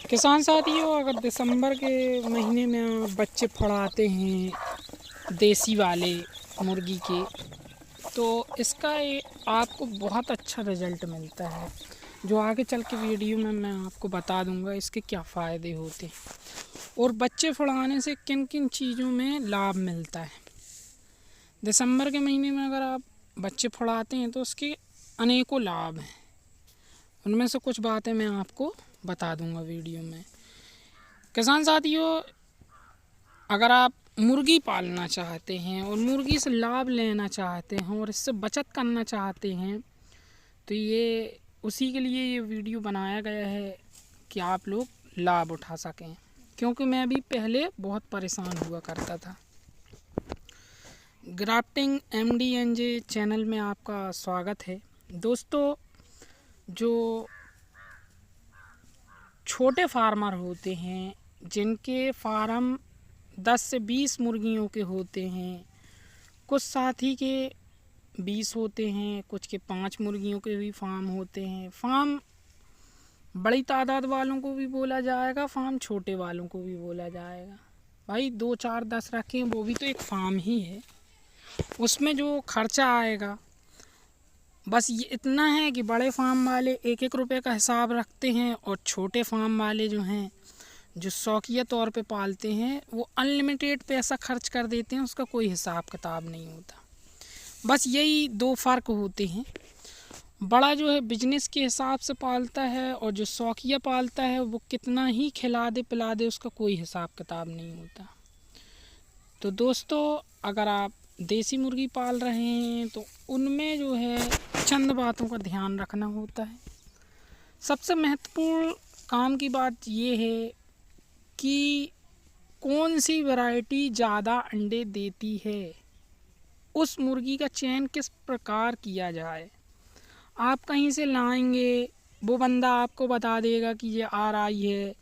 किसान साथियों, अगर दिसंबर के महीने में आप बच्चे फड़ाते हैं देसी वाले मुर्गी के, तो इसका आपको बहुत अच्छा रिज़ल्ट मिलता है, जो आगे चल के वीडियो में मैं आपको बता दूंगा इसके क्या फ़ायदे होते हैं और बच्चे फड़ाने से किन किन चीज़ों में लाभ मिलता है। दिसंबर के महीने में अगर आप बच्चे फड़ाते हैं तो उसके अनेकों लाभ हैं। उनमें से कुछ बातें मैं आपको बता दूंगा वीडियो में। किसान साथियों, अगर आप मुर्गी पालना चाहते हैं और मुर्गी से लाभ लेना चाहते हैं और इससे बचत करना चाहते हैं, तो ये उसी के लिए ये वीडियो बनाया गया है कि आप लोग लाभ उठा सकें, क्योंकि मैं भी पहले बहुत परेशान हुआ करता था। ग्राफ्टिंग MDNJ चैनल में आपका स्वागत है। दोस्तों, जो छोटे फार्मर होते हैं जिनके फार्म 10 से 20 मुर्गियों के होते हैं, कुछ साथी के 20 होते हैं, कुछ के 5 मुर्गियों के भी फार्म होते हैं। फार्म बड़ी तादाद वालों को भी बोला जाएगा, फार्म छोटे वालों को भी बोला जाएगा। भाई 2, 4, 10 रखें वो भी तो एक फार्म ही है। उसमें जो खर्चा आएगा बस ये इतना है कि बड़े फार्म वाले 1-1 रुपये का हिसाब रखते हैं और छोटे फार्म वाले जो हैं, जो शौकिया तौर पे पालते हैं, वो अनलिमिटेड पैसा खर्च कर देते हैं, उसका कोई हिसाब किताब नहीं होता। बस यही 2 फ़र्क होते हैं। बड़ा जो है बिजनेस के हिसाब से पालता है और जो शौकिया पालता है वो कितना ही खिला दे पिला दे, उसका कोई हिसाब किताब नहीं होता। तो दोस्तों, अगर आप देसी मुर्गी पाल रहे हैं तो उनमें जो है चंद बातों का ध्यान रखना होता है। सबसे महत्वपूर्ण काम की बात ये है कि कौन सी वैरायटी ज़्यादा अंडे देती है, उस मुर्गी का चयन किस प्रकार किया जाए। आप कहीं से लाएंगे, वो बंदा आपको बता देगा कि ये RI है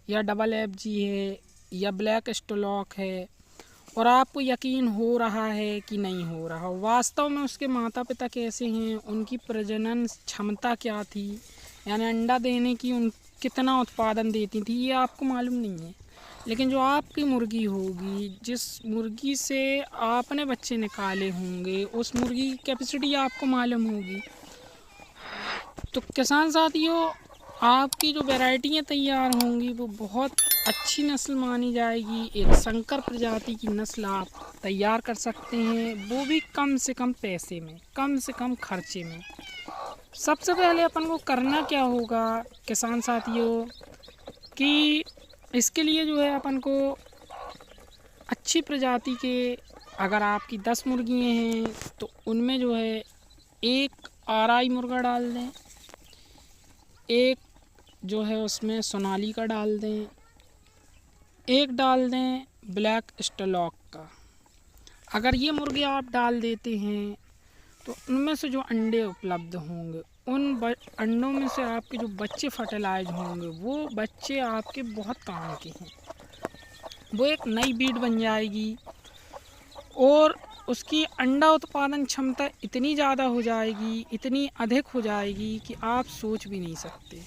या FFG है या ब्लैक स्टॉक है, और आपको यकीन हो रहा है कि नहीं हो रहा। वास्तव में उसके माता पिता कैसे हैं, उनकी प्रजनन क्षमता क्या थी, यानी अंडा देने की कितना उत्पादन देती थी, ये आपको मालूम नहीं है। लेकिन जो आपकी मुर्गी होगी, जिस मुर्गी से आपने बच्चे निकाले होंगे, उस मुर्गी की कैपेसिटी आपको मालूम होगी। तो किसान साथियों, आपकी जो वैरायटियाँ तैयार होंगी वो बहुत अच्छी नस्ल मानी जाएगी। एक संकर प्रजाति की नस्ल आप तैयार कर सकते हैं, वो भी कम से कम पैसे में, कम से कम खर्चे में। सबसे पहले अपन को करना क्या होगा किसान साथियों, कि इसके लिए जो है अपन को अच्छी प्रजाति के, अगर आपकी 10 मुर्गियाँ हैं तो उनमें जो है एक RI मुर्गा डाल दें, एक जो है उसमें सोनाली का डाल दें, एक डाल दें ब्लैक स्टॉक का। अगर ये मुर्गे आप डाल देते हैं तो उनमें से जो अंडे उपलब्ध होंगे, उन अंडों में से आपके जो बच्चे फर्टिलाइज होंगे, वो बच्चे आपके बहुत काम के हैं। वो एक नई बीड बन जाएगी और उसकी अंडा उत्पादन क्षमता इतनी ज़्यादा हो जाएगी, इतनी अधिक हो जाएगी कि आप सोच भी नहीं सकते।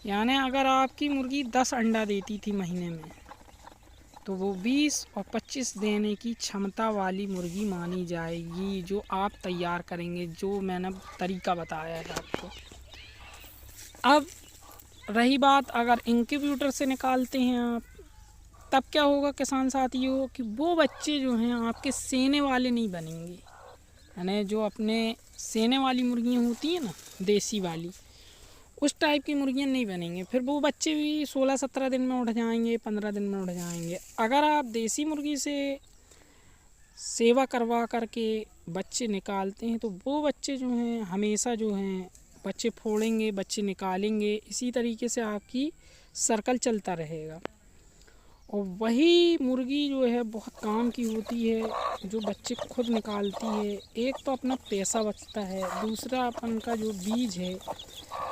यानी अगर आपकी मुर्गी 10 अंडा देती थी महीने में, तो वो 20 और 25 देने की क्षमता वाली मुर्गी मानी जाएगी, जो आप तैयार करेंगे, जो मैंने तरीका बताया है आपको। अब रही बात, अगर इंक्यूबेटर से निकालते हैं आप, तब क्या होगा किसान साथियों, कि वो बच्चे जो हैं आपके सेने वाले नहीं बनेंगे। यानी जो अपने सेने वाली मुर्गियाँ होती हैं ना, देसी वाली, उस टाइप की मुर्गियाँ नहीं बनेंगे। फिर वो बच्चे भी 16-17 दिन में उठ जाएंगे, 15 दिन में उठ जाएंगे। अगर आप देसी मुर्गी से सेवा करवा करके बच्चे निकालते हैं तो वो बच्चे जो हैं हमेशा जो हैं बच्चे फोड़ेंगे, बच्चे निकालेंगे, इसी तरीके से आपकी सर्कल चलता रहेगा। और वही मुर्गी जो है बहुत काम की होती है, जो बच्चे खुद निकालती है। एक तो अपना पैसा बचता है, दूसरा अपन का जो बीज है,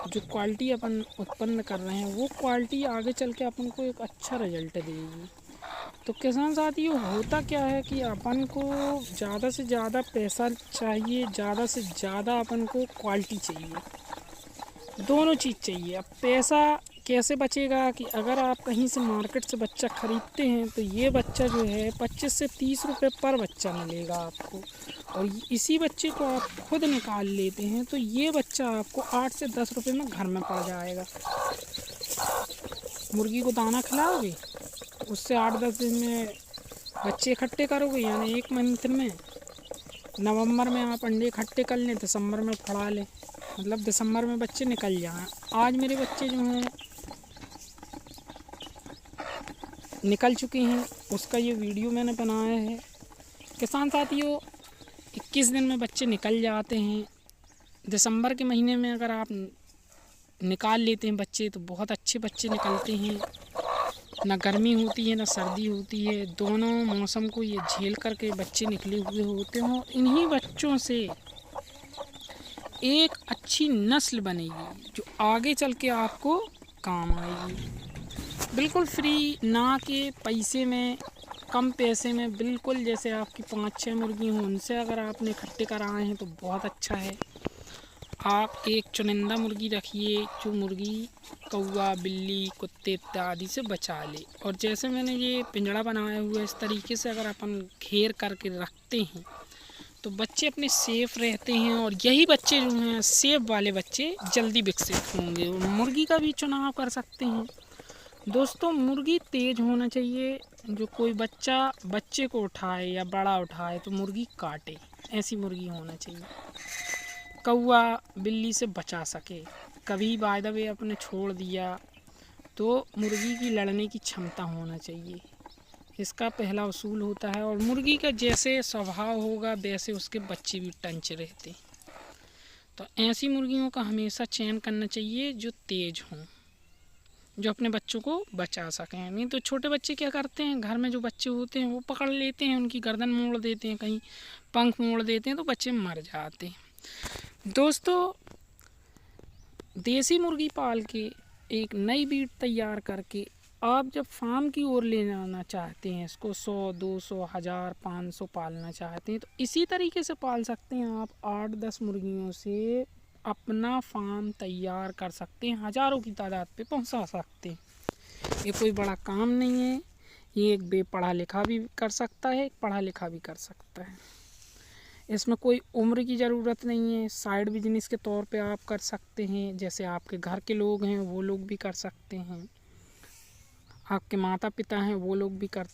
जो क्वालिटी अपन उत्पन्न कर रहे हैं, वो क्वालिटी आगे चल के अपन को एक अच्छा रिजल्ट देगी। तो किसान साथियों, होता क्या है कि अपन को ज़्यादा से ज़्यादा पैसा चाहिए, ज़्यादा से ज़्यादा अपन को क्वालिटी चाहिए। दोनों चीज़ चाहिए। अब पैसा कैसे बचेगा कि अगर आप कहीं से मार्केट से बच्चा ख़रीदते हैं तो ये बच्चा जो है 25 से 30 रुपए पर बच्चा मिलेगा आपको, और इसी बच्चे को आप खुद निकाल लेते हैं तो ये बच्चा आपको 8 से 10 रुपए में घर में पड़ जाएगा। मुर्गी को दाना खिलाओगे, उससे 8-10 दिन में बच्चे इकट्ठे करोगे, यानी 1 मंथ में नवंबर में आप अंडे इकट्ठे कर लें, दिसंबर में फड़ा लें, मतलब दिसंबर में बच्चे निकल जाएँ। आज मेरे बच्चे जो हैं निकल चुके हैं, उसका ये वीडियो मैंने बनाया है। किसान साथियों, 21 दिन में बच्चे निकल जाते हैं। दिसंबर के महीने में अगर आप निकाल लेते हैं बच्चे तो बहुत अच्छे बच्चे निकलते हैं। ना गर्मी होती है ना सर्दी होती है, दोनों मौसम को ये झेल करके बच्चे निकले हुए होते हैं। इन्हीं बच्चों से एक अच्छी नस्ल बनेगी जो आगे चल के आपको काम आएगी, बिल्कुल फ्री, ना कि पैसे में, कम पैसे में, बिल्कुल जैसे आपकी 5-6 मुर्गी हों उनसे अगर आपने इकट्ठे कराए हैं तो बहुत अच्छा है। आप एक चुनिंदा मुर्गी रखिए जो मुर्गी कौवा, बिल्ली, कुत्ते इत्यादि से बचा ले। और जैसे मैंने ये पिंजड़ा बनाया हुआ है, इस तरीके से अगर अपन घेर करके रखते हैं तो बच्चे अपने सेफ़ रहते हैं, और यही बच्चे जो हैं सेफ़ वाले बच्चे जल्दी विकसित होंगे। मुर्गी का भी चुनाव कर सकते हैं दोस्तों। मुर्गी तेज़ होना चाहिए, जो कोई बच्चे को उठाए या बड़ा उठाए तो मुर्गी काटे, ऐसी मुर्गी होना चाहिए। कौवा बिल्ली से बचा सके, कभी बाय द वे अपने छोड़ दिया तो मुर्गी की लड़ने की क्षमता होना चाहिए, इसका पहला उसूल होता है। और मुर्गी का जैसे स्वभाव होगा वैसे उसके बच्चे भी टंच रहते हैं। तो ऐसी मुर्गियों का हमेशा चयन करना चाहिए जो तेज़ हों, जो अपने बच्चों को बचा सकें। नहीं तो छोटे बच्चे क्या करते हैं, घर में जो बच्चे होते हैं वो पकड़ लेते हैं, उनकी गर्दन मोड़ देते हैं, कहीं पंख मोड़ देते हैं तो बच्चे मर जाते हैं। दोस्तों, देसी मुर्गी पाल के एक नई ब्रीड तैयार करके आप जब फार्म की ओर ले जाना चाहते हैं, इसको 100, 200, 1000, 500 पालना चाहते हैं तो इसी तरीके से पाल सकते हैं। आप 8-10 मुर्गियों से अपना फार्म तैयार कर सकते हैं, हज़ारों की तादाद पे पहुंचा सकते हैं। ये कोई बड़ा काम नहीं है, ये एक बेपढ़ा लिखा भी कर सकता है, एक पढ़ा लिखा भी कर सकता है। इसमें कोई उम्र की ज़रूरत नहीं है, साइड बिजनेस के तौर पे आप कर सकते हैं, जैसे आपके घर के लोग हैं वो लोग भी कर सकते हैं, आपके माता पिता हैं वो लोग भी कर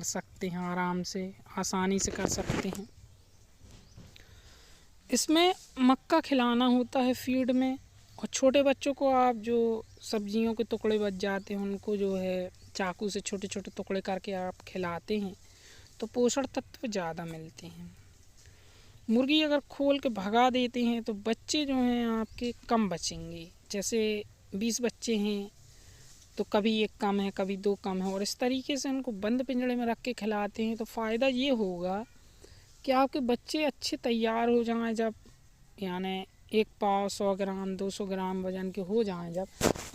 सकते हैं, आराम से आसानी से कर सकते हैं। इसमें मक्का खिलाना होता है फीड में, और छोटे बच्चों को आप जो सब्जियों के टुकड़े बच जाते हैं उनको जो है चाकू से छोटे छोटे टुकड़े करके आप खिलाते हैं तो पोषण तत्व ज़्यादा मिलते हैं। मुर्गी अगर खोल के भगा देते हैं तो बच्चे जो हैं आपके कम बचेंगे, जैसे 20 बच्चे हैं तो कभी 1 कम है, कभी 2 कम है, और इस तरीके से उनको बंद पिंजड़े में रख के खिलाते हैं तो फ़ायदा ये होगा कि आपके बच्चे अच्छे तैयार हो जाएं, जब यानी 1 पाव 100 ग्राम 200 ग्राम वज़न के हो जाएं,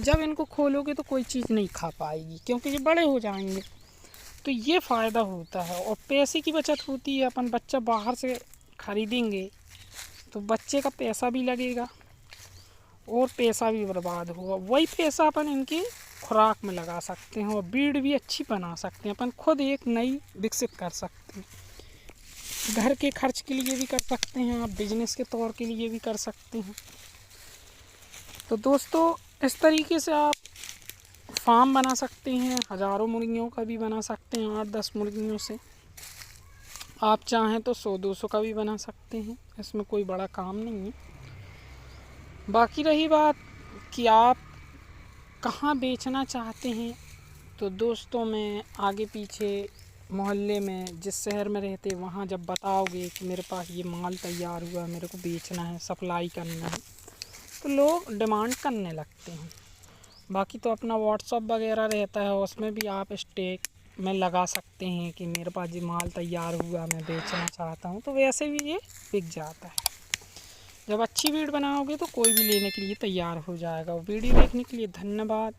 जब इनको खोलोगे तो कोई चीज़ नहीं खा पाएगी क्योंकि ये बड़े हो जाएंगे। तो ये फ़ायदा होता है और पैसे की बचत होती है। अपन बच्चा बाहर से ख़रीदेंगे तो बच्चे का पैसा भी लगेगा और पैसा भी बर्बाद होगा, वही पैसा अपन इनके खुराक में लगा सकते हैं और ब्रीड भी अच्छी बना सकते हैं, अपन खुद एक नई विकसित कर सकते हैं। घर के खर्च के लिए भी कर सकते हैं, आप बिजनेस के तौर के लिए भी कर सकते हैं। तो दोस्तों, इस तरीके से आप फार्म बना सकते हैं, हज़ारों मुर्गियों का भी बना सकते हैं। 8-10 मुर्गियों से आप चाहें तो 100-200 का भी बना सकते हैं, इसमें कोई बड़ा काम नहीं है। बाकी रही बात कि आप कहाँ बेचना चाहते हैं, तो दोस्तों मैं आगे पीछे मोहल्ले में जिस शहर में रहते वहाँ जब बताओगे कि मेरे पास ये माल तैयार हुआ, मेरे को बेचना है, सप्लाई करना है, तो लोग डिमांड करने लगते हैं। बाकी तो अपना व्हाट्सअप वगैरह रहता है, उसमें भी आप स्टेक में लगा सकते हैं कि मेरे पास ये माल तैयार हुआ, मैं बेचना चाहता हूँ, तो वैसे भी ये बिक जाता है। जब अच्छी वीडियो बनाओगे तो कोई भी लेने के लिए तैयार हो जाएगा। वीडियो देखने के लिए धन्यवाद।